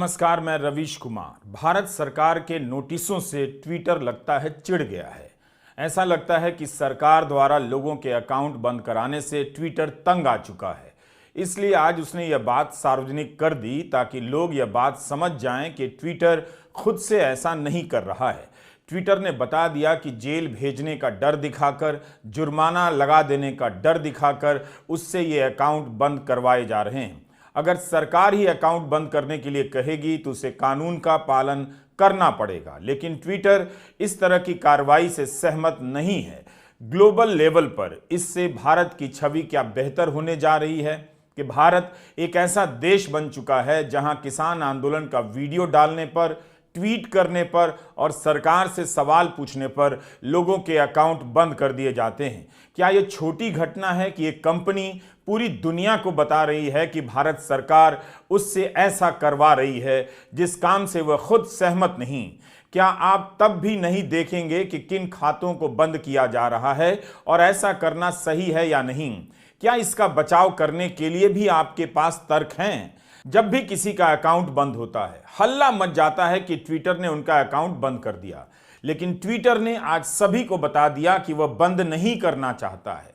नमस्कार, मैं रवीश कुमार। भारत सरकार के नोटिसों से ट्विटर लगता है चिढ़ गया है। ऐसा लगता है कि सरकार द्वारा लोगों के अकाउंट बंद कराने से ट्विटर तंग आ चुका है। इसलिए आज उसने यह बात सार्वजनिक कर दी ताकि लोग यह बात समझ जाएं कि ट्विटर खुद से ऐसा नहीं कर रहा है। ट्विटर ने बता दिया कि जेल भेजने का डर दिखाकर, जुर्माना लगा देने का डर दिखाकर उससे ये अकाउंट बंद करवाए जा रहे हैं। अगर सरकार ही अकाउंट बंद करने के लिए कहेगी तो उसे कानून का पालन करना पड़ेगा, लेकिन ट्विटर इस तरह की कार्रवाई से सहमत नहीं है। ग्लोबल लेवल पर इससे भारत की छवि क्या बेहतर होने जा रही है कि भारत एक ऐसा देश बन चुका है जहां किसान आंदोलन का वीडियो डालने पर, ट्वीट करने पर और सरकार से सवाल पूछने पर लोगों के अकाउंट बंद कर दिए जाते हैं। क्या यह छोटी घटना है कि एक कंपनी पूरी दुनिया को बता रही है कि भारत सरकार उससे ऐसा करवा रही है जिस काम से वह खुद सहमत नहीं? क्या आप तब भी नहीं देखेंगे कि किन खातों को बंद किया जा रहा है और ऐसा करना सही है या नहीं? क्या इसका बचाव करने के लिए भी आपके पास तर्क हैं? जब भी किसी का अकाउंट बंद होता है, हल्ला मच जाता है कि ट्विटर ने उनका अकाउंट बंद कर दिया, लेकिन ट्विटर ने आज सभी को बता दिया कि वह बंद नहीं करना चाहता है।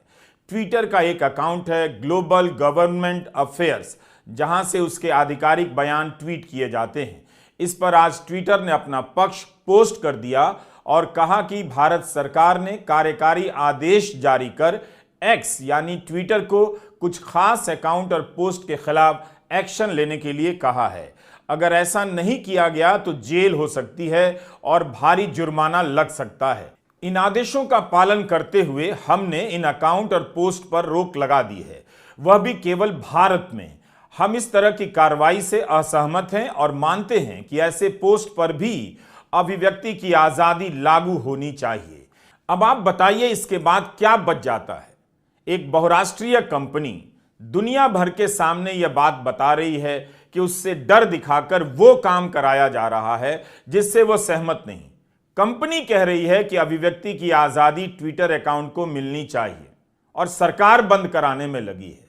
ट्विटर का एक अकाउंट है ग्लोबल गवर्नमेंट अफेयर्स, जहां से उसके आधिकारिक बयान ट्वीट किए जाते हैं। इस पर आज ट्विटर ने अपना पक्ष पोस्ट कर दिया और कहा कि भारत सरकार ने कार्यकारी आदेश जारी कर एक्स यानी ट्विटर को कुछ खास अकाउंट और पोस्ट के खिलाफ एक्शन लेने के लिए कहा है। अगर ऐसा नहीं किया गया तो जेल हो सकती है और भारी जुर्माना लग सकता है। इन आदेशों का पालन करते हुए हमने इन अकाउंट और पोस्ट पर रोक लगा दी है, वह भी केवल भारत में। हम इस तरह की कार्रवाई से असहमत हैं और मानते हैं कि ऐसे पोस्ट पर भी अभिव्यक्ति की आजादी लागू होनी चाहिए। अब आप बताइए, इसके बाद क्या बच जाता है? एक बहुराष्ट्रीय कंपनी दुनिया भर के सामने यह बात बता रही है कि उससे डर दिखाकर वो काम कराया जा रहा है जिससे वो सहमत नहीं। कंपनी कह रही है कि अभिव्यक्ति की आजादी ट्विटर अकाउंट को मिलनी चाहिए और सरकार बंद कराने में लगी है।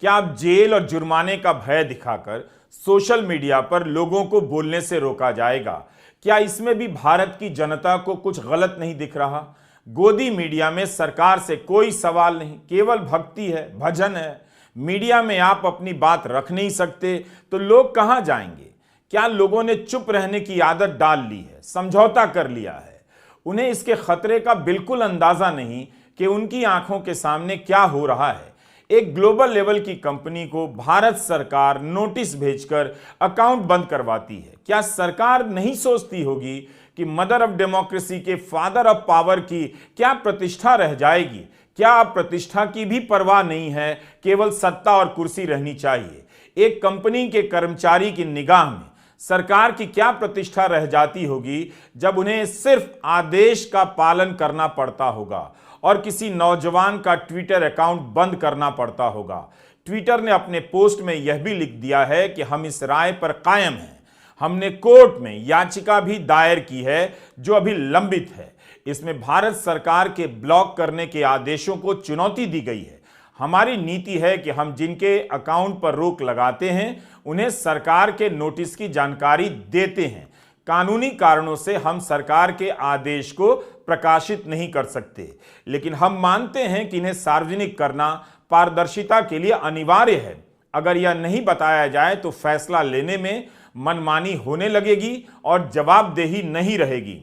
क्या अब जेल और जुर्माने का भय दिखाकर सोशल मीडिया पर लोगों को बोलने से रोका जाएगा? क्या इसमें भी भारत की जनता को कुछ गलत नहीं दिख रहा? गोदी मीडिया में सरकार से कोई सवाल नहीं, केवल भक्ति है, भजन है। मीडिया में आप अपनी बात रख नहीं सकते तो लोग कहां जाएंगे? क्या लोगों ने चुप रहने की आदत डाल ली है, समझौता कर लिया है? उन्हें इसके खतरे का बिल्कुल अंदाजा नहीं कि उनकी आंखों के सामने क्या हो रहा है। एक ग्लोबल लेवल की कंपनी को भारत सरकार नोटिस भेजकर अकाउंट बंद करवाती है। क्या सरकार नहीं सोचती होगी कि मदर ऑफ डेमोक्रेसी के फादर ऑफ पावर की क्या प्रतिष्ठा रह जाएगी? क्या अब प्रतिष्ठा की भी परवाह नहीं है, केवल सत्ता और कुर्सी रहनी चाहिए? एक कंपनी के कर्मचारी की निगाह में सरकार की क्या प्रतिष्ठा रह जाती होगी जब उन्हें सिर्फ आदेश का पालन करना पड़ता होगा और किसी नौजवान का ट्विटर अकाउंट बंद करना पड़ता होगा? ट्विटर ने अपने पोस्ट में यह भी लिख दिया है कि हम इस राय पर कायम हैं। हमने कोर्ट में याचिका भी दायर की है जो अभी लंबित है। इसमें भारत सरकार के ब्लॉक करने के आदेशों को चुनौती दी गई है। हमारी नीति है कि हम जिनके अकाउंट पर रोक लगाते हैं उन्हें सरकार के नोटिस की जानकारी देते हैं। कानूनी कारणों से हम सरकार के आदेश को प्रकाशित नहीं कर सकते, लेकिन हम मानते हैं कि इन्हें सार्वजनिक करना पारदर्शिता के लिए अनिवार्य है। अगर यह नहीं बताया जाए तो फैसला लेने में मनमानी होने लगेगी और जवाबदेही नहीं रहेगी।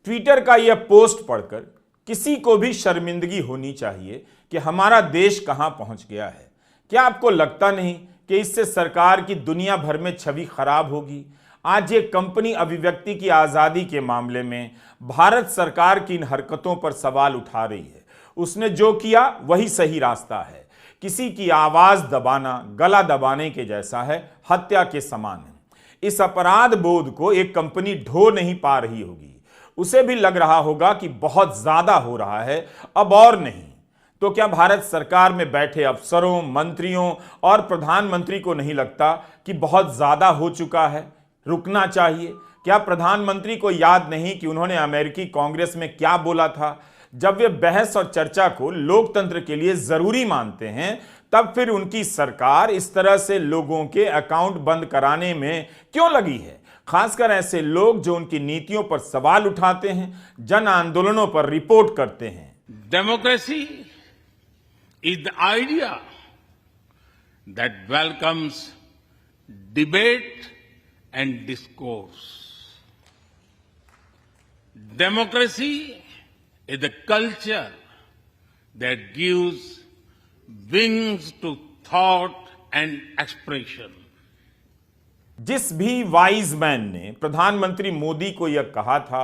ट्विटर का यह पोस्ट पढ़कर किसी को भी शर्मिंदगी होनी चाहिए कि हमारा देश कहां पहुंच गया है। क्या आपको लगता नहीं कि इससे सरकार की दुनिया भर में छवि खराब होगी? आज ये कंपनी अभिव्यक्ति की आजादी के मामले में भारत सरकार की इन हरकतों पर सवाल उठा रही है। उसने जो किया वही सही रास्ता है। किसी की आवाज दबाना गला दबाने के जैसा है, हत्या के समान है। इस अपराध बोध को एक कंपनी ढो नहीं पा रही होगी। उसे भी लग रहा होगा कि बहुत ज्यादा हो रहा है, अब और नहीं। तो क्या भारत सरकार में बैठे अफसरों, मंत्रियों और प्रधानमंत्री को नहीं लगता कि बहुत ज्यादा हो चुका है, रुकना चाहिए? क्या प्रधानमंत्री को याद नहीं कि उन्होंने अमेरिकी कांग्रेस में क्या बोला था? जब वे बहस और चर्चा को लोकतंत्र के लिए जरूरी मानते हैं तब फिर उनकी सरकार इस तरह से लोगों के अकाउंट बंद कराने में क्यों लगी है? खासकर ऐसे लोग जो उनकी नीतियों पर सवाल उठाते हैं, जन आंदोलनों पर रिपोर्ट करते हैं। Democracy is the idea that welcomes debate and discourse. Democracy is the culture that gives wings to thought and expression. जिस भी वाइज मैन ने प्रधानमंत्री मोदी को यह कहा था,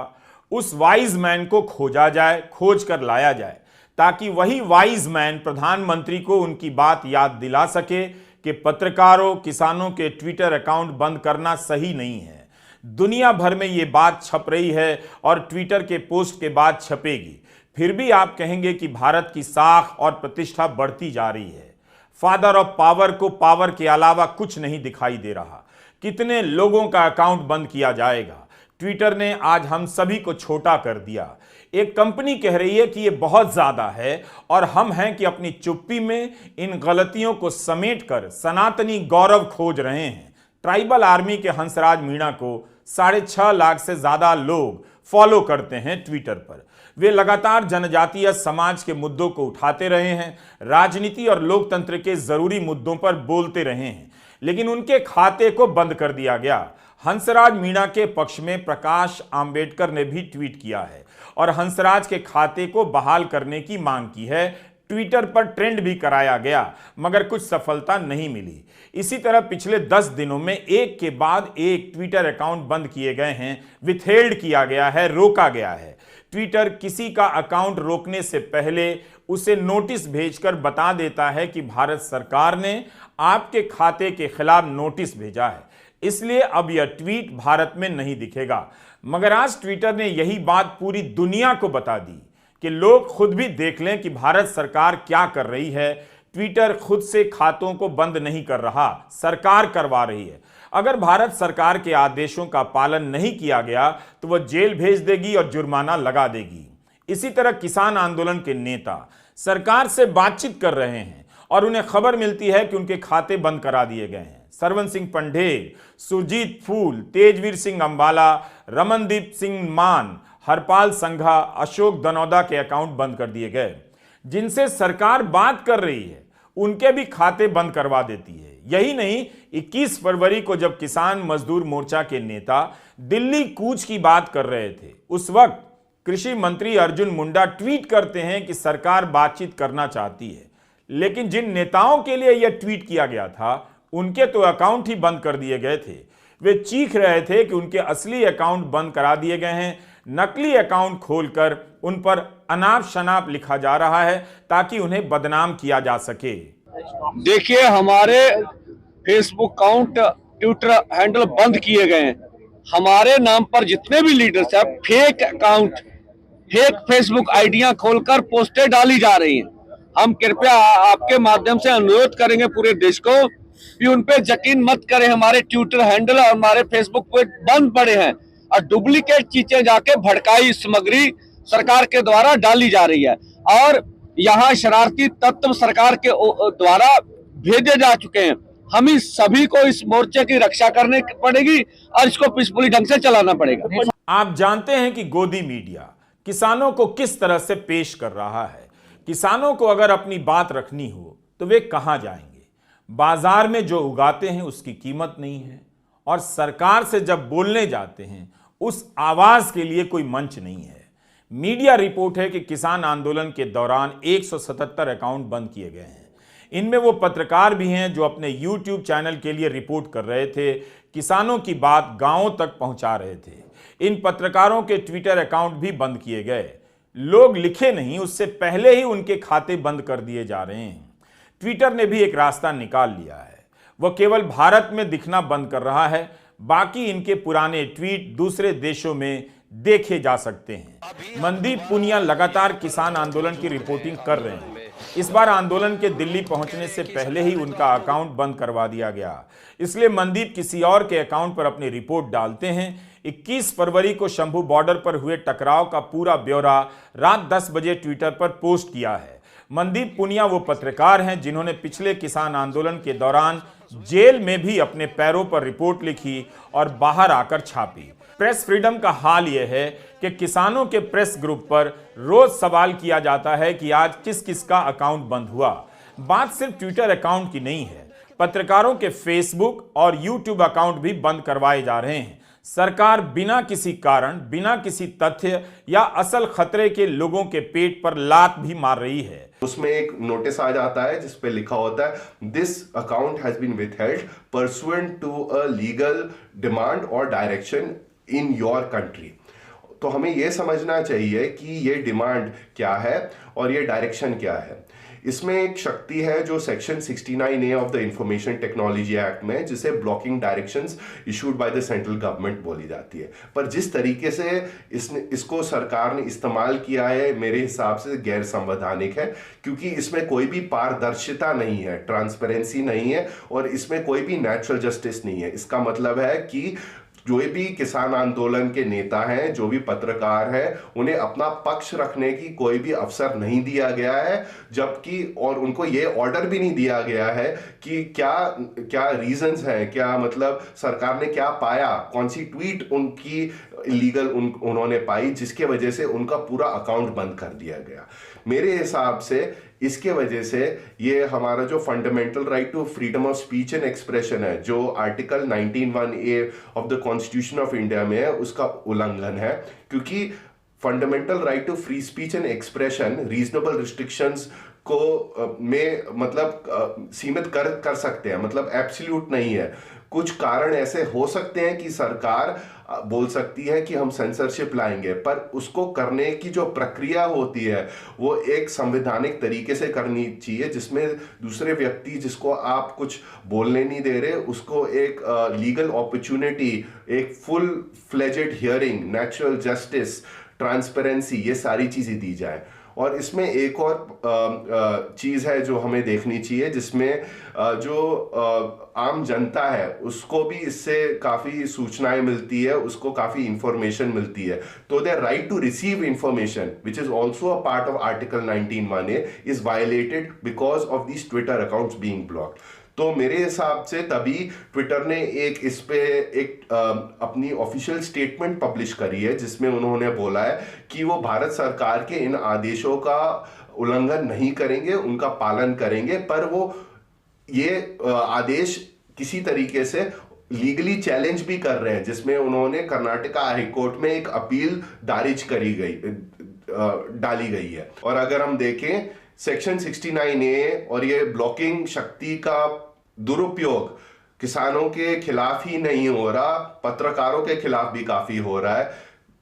उस वाइज मैन को खोजा जाए, खोज कर लाया जाए, ताकि वही वाइज मैन प्रधानमंत्री को उनकी बात याद दिला सके कि पत्रकारों, किसानों के ट्विटर अकाउंट बंद करना सही नहीं है। दुनिया भर में ये बात छप रही है और ट्विटर के पोस्ट के बाद छपेगी। फिर भी आप कहेंगे कि भारत की साख और प्रतिष्ठा बढ़ती जा रही है। फादर ऑफ पावर को पावर के अलावा कुछ नहीं दिखाई दे रहा। कितने लोगों का अकाउंट बंद किया जाएगा? ट्विटर ने आज हम सभी को छोटा कर दिया। एक कंपनी कह रही है कि ये बहुत ज्यादा है और हम हैं कि अपनी चुप्पी में इन गलतियों को समेटकर सनातनी गौरव खोज रहे हैं। ट्राइबल आर्मी के हंसराज मीणा को 6.5 लाख से ज्यादा लोग फॉलो करते हैं ट्विटर पर। वे लगातार जनजातीय समाज के मुद्दों को उठाते रहे हैं, राजनीति और लोकतंत्र के जरूरी मुद्दों पर बोलते रहे हैं, लेकिन उनके खाते को बंद कर दिया गया। हंसराज मीणा के पक्ष में प्रकाश आंबेडकर ने भी ट्वीट किया है और हंसराज के खाते को बहाल करने की मांग की है। ट्विटर पर ट्रेंड भी कराया गया, मगर कुछ सफलता नहीं मिली। इसी तरह पिछले 10 दिनों में एक के बाद एक ट्विटर अकाउंट बंद किए गए हैं, विथहेल्ड किया गया है, रोका गया है। ट्विटर किसी का अकाउंट रोकने से पहले उसे नोटिस भेजकर बता देता है कि भारत सरकार ने आपके खाते के खिलाफ नोटिस भेजा है, इसलिए अब यह ट्वीट भारत में नहीं दिखेगा। मगर आज ट्विटर ने यही बात पूरी दुनिया को बता दी कि लोग खुद भी देख लें कि भारत सरकार क्या कर रही है। ट्विटर खुद से खातों को बंद नहीं कर रहा, सरकार करवा रही है। अगर भारत सरकार के आदेशों का पालन नहीं किया गया तो वह जेल भेज देगी और जुर्माना लगा देगी। इसी तरह किसान आंदोलन के नेता सरकार से बातचीत कर रहे हैं और उन्हें खबर मिलती है कि उनके खाते बंद करा दिए गए हैं। सरवन सिंह पंढेर, सुरजीत फूल, तेजवीर सिंह अंबाला, रमनदीप सिंह मान, हरपाल संघा, अशोक दनौदा के अकाउंट बंद कर दिए गए। जिनसे सरकार बात कर रही है उनके भी खाते बंद करवा देती है। यही नहीं, 21 फरवरी को जब किसान मजदूर मोर्चा के नेता दिल्ली कूच की बात कर रहे थे, उस वक्त कृषि मंत्री अर्जुन मुंडा ट्वीट करते हैं कि सरकार बातचीत करना चाहती है, लेकिन जिन नेताओं के लिए यह ट्वीट किया गया था उनके तो अकाउंट ही बंद कर दिए गए थे। वे चीख रहे थे कि उनके असली अकाउंट बंद करा दिए गए हैं। नकली अकाउंट खोलकर उन पर अनाप शनाप लिखा जा रहा है ताकि उन्हें बदनाम किया जा सके। देखिए, हमारे फेसबुक अकाउंट, ट्विटर हैंडल बंद किए गए हैं। हमारे नाम पर जितने भी लीडर्स हैं, फेक अकाउंट, फेक फेसबुक आईडियां खोलकर पोस्टें डाली जा रही हैं। हम कृपया आपके माध्यम से अनुरोध करेंगे पूरे देश को कि उन पे यकीन मत करें। हमारे ट्विटर हैंडल और हमारे फेसबुक पे बंद पड़े हैं और डुप्लीकेट चीजें जाके भड़काई सामग्री सरकार के द्वारा डाली जा रही है और यहाँ शरारती तत्व सरकार के द्वारा भेजे जा चुके हैं। हम इस सभी को इस मोर्चे की रक्षा करनी पड़ेगी और इसको पीसफुली ढंग से चलाना पड़ेगा। आप जानते हैं कि गोदी मीडिया किसानों को किस तरह से पेश कर रहा है। किसानों को अगर अपनी बात रखनी हो तो वे कहां जाएंगे? बाजार में जो उगाते हैं उसकी कीमत नहीं है और सरकार से जब बोलने जाते हैं उस आवाज के लिए कोई मंच नहीं है। मीडिया रिपोर्ट है कि किसान आंदोलन के दौरान 177 अकाउंट बंद किए गए हैं। इनमें वो पत्रकार भी हैं जो अपने YouTube चैनल के लिए रिपोर्ट कर रहे थे, किसानों की बात गांवों तक पहुंचा रहे थे। इन पत्रकारों के ट्विटर अकाउंट भी बंद किए गए। लोग लिखे नहीं उससे पहले ही उनके खाते बंद कर दिए जा रहे हैं। ट्विटर ने भी एक रास्ता निकाल लिया है। वह केवल भारत में दिखना बंद कर रहा है, बाकी इनके पुराने ट्वीट दूसरे देशों में देखे जा सकते हैं। मनदीप पुनिया लगातार किसान आंदोलन की रिपोर्टिंग कर रहे हैं। इस बार आंदोलन के दिल्ली पहुंचने से पहले ही उनका अकाउंट बंद करवा दिया गया, इसलिए मनदीप किसी और के अकाउंट पर अपनी रिपोर्ट डालते हैं। 21 फरवरी को शंभू बॉर्डर पर हुए टकराव का पूरा ब्यौरा रात 10 बजे ट्विटर पर पोस्ट किया है। मनदीप पुनिया वो पत्रकार हैं जिन्होंने पिछले किसान आंदोलन के दौरान जेल में भी अपने पैरों पर रिपोर्ट लिखी और बाहर आकर छापी। प्रेस फ्रीडम का हाल यह है कि किसानों के प्रेस ग्रुप पर रोज सवाल किया जाता है कि आज किस किस का अकाउंट बंद हुआ। बात सिर्फ ट्विटर अकाउंट की नहीं है, पत्रकारों के फेसबुक और यूट्यूब अकाउंट भी बंद करवाए जा रहे हैं। सरकार बिना किसी कारण, बिना किसी तथ्य या असल खतरे के लोगों के पेट पर लात भी मार रही है। उसमें एक नोटिस आ जाता है जिस पे लिखा होता है this account has been withheld pursuant to a legal demand और डायरेक्शन इन योर कंट्री। तो हमें यह समझना चाहिए कि ये डिमांड क्या है और ये डायरेक्शन क्या है। इसमें एक शक्ति है जो section 69A of the information technology act में, जिसे blocking directions issued by the central government बोली जाती है। पर जिस तरीके से इसको सरकार ने इस्तेमाल किया है, मेरे हिसाब से गैर संवैधानिक है, क्योंकि इसमें कोई भी पारदर्शिता नहीं है, ट्रांसपेरेंसी नहीं है और इसमें कोई भी नेचुरल जस्टिस नहीं है। इसका मतलब है कि जो भी किसान आंदोलन के नेता हैं, जो भी पत्रकार हैं, उन्हें अपना पक्ष रखने की कोई भी अवसर नहीं दिया गया है, जबकि और उनको ये ऑर्डर भी नहीं दिया गया है कि क्या क्या रीजंस हैं, क्या मतलब सरकार ने क्या पाया, कौन सी ट्वीट उनकी इलीगल उन्होंने पाई जिसके वजह से उनका पूरा अकाउंट बंद कर दिया गया। मेरे हिसाब से इसके वजह से ये हमारा जो fundamental right to freedom of speech and expression है, जो article 19(1)(a of the constitution of India में है, उसका उल्लंघन है। क्योंकि fundamental right to free speech and expression reasonable restrictions को में मतलब सीमित कर सकते हैं, मतलब एब्सोल्यूट नहीं है। कुछ कारण ऐसे हो सकते हैं कि सरकार बोल सकती है कि हम सेंसरशिप लाएंगे, पर उसको करने की जो प्रक्रिया होती है वो एक संवैधानिक तरीके से करनी चाहिए, जिसमें दूसरे व्यक्ति जिसको आप कुछ बोलने नहीं दे रहे उसको एक लीगल अपॉर्चुनिटी, एक full fledged hearing, natural justice, transparency, ये सारी चीजें दी जाए। और इसमें एक और चीज है जो हमें देखनी चाहिए, जिसमें जो आम जनता है उसको भी इससे काफी सूचनाएं मिलती है, उसको काफी इंफॉर्मेशन मिलती है। तो the right to receive information which is also a part of article 19(1)(a is violated because of these Twitter accounts being blocked. तो मेरे हिसाब से तभी ट्विटर ने इस पे एक अपनी ऑफिशियल स्टेटमेंट पब्लिश करी है, जिसमें उन्होंने बोला है कि वो भारत सरकार के इन आदेशों का उल्लंघन नहीं करेंगे, उनका पालन करेंगे, पर वो ये आदेश किसी तरीके से लीगली चैलेंज भी कर रहे हैं, जिसमें उन्होंने कर्नाटका हाईकोर्ट में एक अपील डाली गई है। और अगर हम देखें सेक्शन 69A और ये ब्लॉकिंग शक्ति का दुरुपयोग किसानों के खिलाफ ही नहीं हो रहा, पत्रकारों के खिलाफ भी काफी हो रहा है,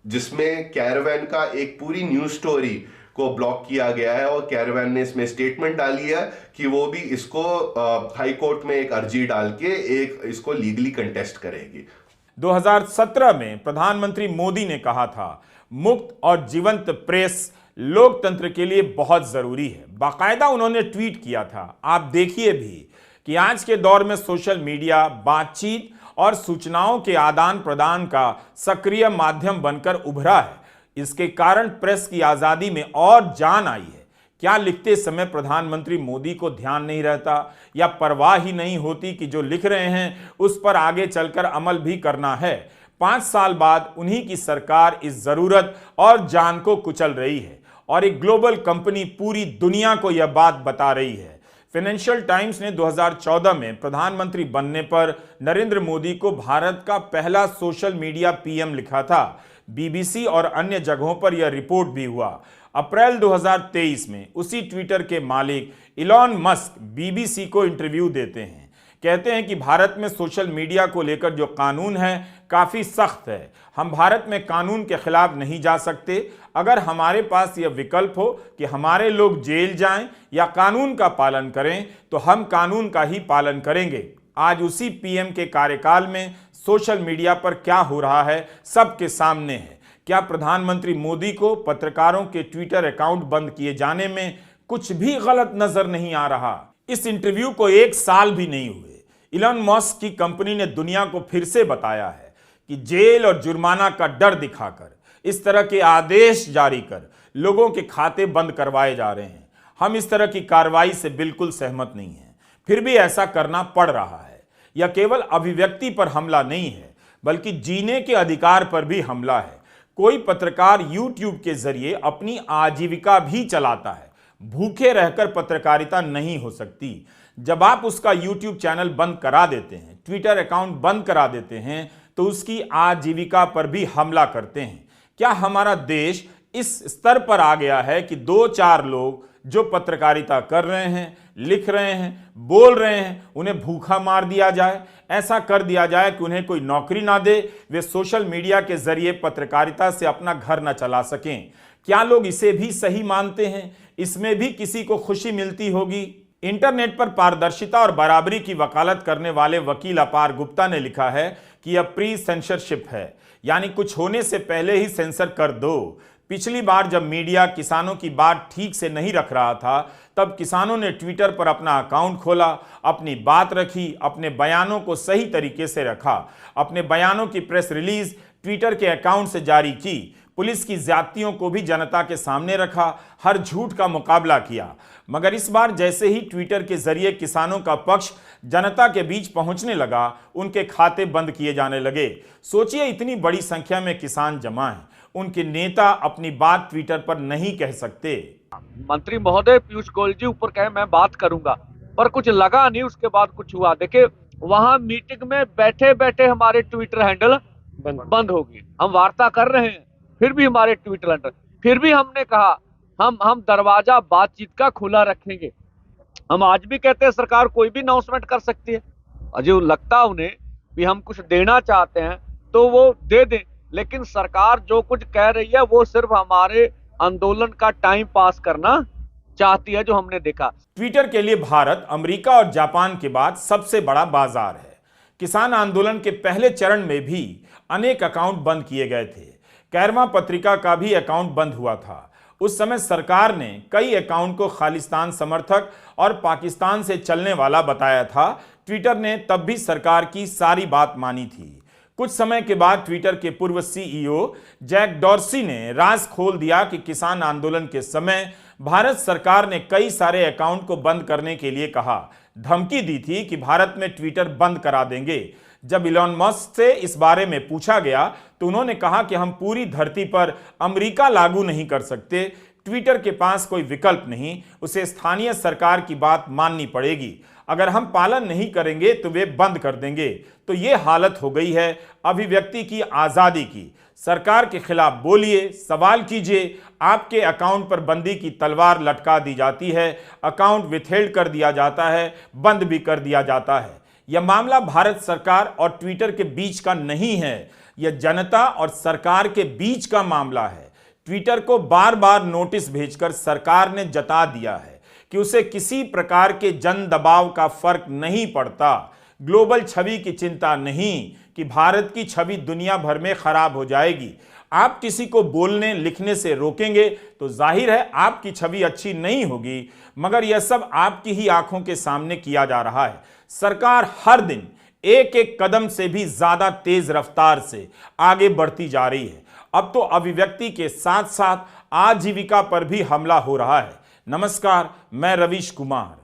जिसमें कैरावैन का एक पूरी न्यूज स्टोरी को ब्लॉक किया गया है और कैरावैन ने इसमें स्टेटमेंट डाली है कि वो भी इसको हाई कोर्ट में एक अर्जी डाल के इसको लीगली कंटेस्ट करेगी। 2017 में प्रधानमंत्री मोदी ने कहा था, मुक्त और जीवंत प्रेस लोकतंत्र के लिए बहुत जरूरी है। बाकायदा उन्होंने ट्वीट किया था। आप देखिए भी कि आज के दौर में सोशल मीडिया बातचीत और सूचनाओं के आदान प्रदान का सक्रिय माध्यम बनकर उभरा है। इसके कारण प्रेस की आजादी में और जान आई है। क्या लिखते समय प्रधानमंत्री मोदी को ध्यान नहीं रहता या परवाह ही नहीं होती कि जो लिख रहे हैं उस पर आगे चलकर अमल भी करना है? 5 साल बाद उन्हीं की सरकार इस जरूरत और जान को कुचल रही है और एक ग्लोबल कंपनी पूरी दुनिया को यह बात बता रही है। फाइनेंशियल टाइम्स ने 2014 में प्रधानमंत्री बनने पर नरेंद्र मोदी को भारत का पहला सोशल मीडिया पीएम लिखा था। बीबीसी और अन्य जगहों पर यह रिपोर्ट भी हुआ। अप्रैल 2023 में उसी ट्विटर के मालिक इलॉन मस्क बीबीसी को इंटरव्यू देते हैं। कहते हैं कि भारत में सोशल मीडिया को लेकर जो कानून है काफी सख्त है। हम भारत में कानून के खिलाफ नहीं जा सकते। अगर हमारे पास यह विकल्प हो कि हमारे लोग जेल जाएं या कानून का पालन करें तो हम कानून का ही पालन करेंगे। आज उसी पीएम के कार्यकाल में सोशल मीडिया पर क्या हो रहा है सबके सामने है। क्या प्रधानमंत्री मोदी को पत्रकारों के ट्विटर अकाउंट बंद किए जाने में कुछ भी गलत नजर नहीं आ रहा? इस इंटरव्यू को 1 साल भी नहीं हुए, इलॉन मस्क की कंपनी ने दुनिया को फिर से बताया है कि जेल और जुर्माना का डर दिखाकर, इस तरह के आदेश जारी कर लोगों के खाते बंद करवाए जा रहे हैं। हम इस तरह की कार्रवाई से बिल्कुल सहमत नहीं हैं। फिर भी ऐसा करना पड़ रहा है। यह केवल अभिव्यक्ति पर हमला नहीं है, बल्कि जीने के अधिकार पर भी हमला है। कोई पत्रकार YouTube के जरिए अपनी आजीविका भी चलाता है। भूखे रहकर पत्रकारिता नहीं हो सकती। जब आप उसका YouTube चैनल बंद करा देते हैं, ट्विटर अकाउंट बंद करा देते हैं, तो उसकी आजीविका पर भी हमला करते हैं। क्या हमारा देश इस स्तर पर आ गया है कि 2-4 लोग जो पत्रकारिता कर रहे हैं, लिख रहे हैं, बोल रहे हैं, उन्हें भूखा मार दिया जाए? ऐसा कर दिया जाए कि उन्हें कोई नौकरी ना दे, वे सोशल मीडिया के जरिए पत्रकारिता से अपना घर न चला सकें? क्या लोग इसे भी सही मानते हैं? इसमें भी किसी को खुशी मिलती होगी? इंटरनेट पर पारदर्शिता और बराबरी की वकालत करने वाले वकील अपार गुप्ता ने लिखा है कि यह प्री सेंसरशिप है, यानी कुछ होने से पहले ही सेंसर कर दो। पिछली बार जब मीडिया किसानों की बात ठीक से नहीं रख रहा था, तब किसानों ने ट्विटर पर अपना अकाउंट खोला, अपनी बात रखी, अपने बयानों को सही तरीके से रखा, अपने बयानों की प्रेस रिलीज ट्विटर के अकाउंट से जारी की, पुलिस की ज्यादतियों को भी जनता के सामने रखा, हर झूठ का मुकाबला किया। मगर इस बार जैसे ही ट्विटर के जरिए किसानों का पक्ष जनता के बीच पहुंचने लगा, उनके खाते बंद किए जाने लगे। सोचिए, इतनी बड़ी संख्या में किसान जमा हैं, उनके नेता अपनी बात ट्विटर पर नहीं कह सकते। मंत्री महोदय पीयूष गोयल जी ऊपर कहे मैं बात करूंगा, पर कुछ लगा नहीं, उसके बाद कुछ हुआ। देखिए, वहां मीटिंग में बैठे बैठे हमारे ट्विटर हैंडल बंद हो गई। हम वार्ता कर रहे हैं, फिर भी हमारे ट्विटर हैंडल, फिर भी हमने कहा हम दरवाजा बातचीत का खुला रखेंगे। हम आज भी कहते हैं सरकार कोई भी अनाउंसमेंट कर सकती है, जो लगता उन्हें भी हम कुछ देना चाहते हैं तो वो दे दें, लेकिन सरकार जो कुछ कह रही है वो सिर्फ हमारे आंदोलन का टाइम पास करना चाहती है, जो हमने देखा। ट्विटर के लिए भारत अमेरिका और जापान के बाद सबसे बड़ा बाजार है। किसान आंदोलन के पहले चरण में भी अनेक अकाउंट बंद किए गए थे। कैरमा पत्रिका का भी अकाउंट बंद हुआ था। उस समय सरकार ने कई अकाउंट को खालिस्तान समर्थक और पाकिस्तान से चलने वाला बताया था। ट्विटर ने तब भी सरकार की सारी बात मानी थी। कुछ समय के बाद ट्विटर के पूर्व CEO जैक डॉर्सी ने राज खोल दिया कि किसान आंदोलन के समय भारत सरकार ने कई सारे अकाउंट को बंद करने के लिए कहा, धमकी दी थी कि भारत में ट्विटर बंद करा देंगे। जब इलॉन मस्क से इस बारे में पूछा गया तो उन्होंने कहा कि हम पूरी धरती पर अमेरिका लागू नहीं कर सकते, ट्विटर के पास कोई विकल्प नहीं, उसे स्थानीय सरकार की बात माननी पड़ेगी, अगर हम पालन नहीं करेंगे तो वे बंद कर देंगे। तो ये हालत हो गई है अभिव्यक्ति की आज़ादी की। सरकार के खिलाफ बोलिए, सवाल कीजिए, आपके अकाउंट पर बंदी की तलवार लटका दी जाती है, अकाउंट विथहेल्ड कर दिया जाता है, बंद भी कर दिया जाता है। यह मामला भारत सरकार और ट्विटर के बीच का नहीं है, यह जनता और सरकार के बीच का मामला है। ट्विटर को बार बार नोटिस भेजकर सरकार ने जता दिया है कि उसे किसी प्रकार के जन दबाव का फर्क नहीं पड़ता। ग्लोबल छवि की चिंता नहीं कि भारत की छवि दुनिया भर में खराब हो जाएगी। आप किसी को बोलने लिखने से रोकेंगे तो जाहिर है आपकी छवि अच्छी नहीं होगी, मगर यह सब आपकी ही आंखों के सामने किया जा रहा है। सरकार हर दिन एक एक कदम से भी ज्यादा तेज रफ्तार से आगे बढ़ती जा रही है। अब तो अभिव्यक्ति के साथ साथ आजीविका पर भी हमला हो रहा है। नमस्कार, मैं रवीश कुमार।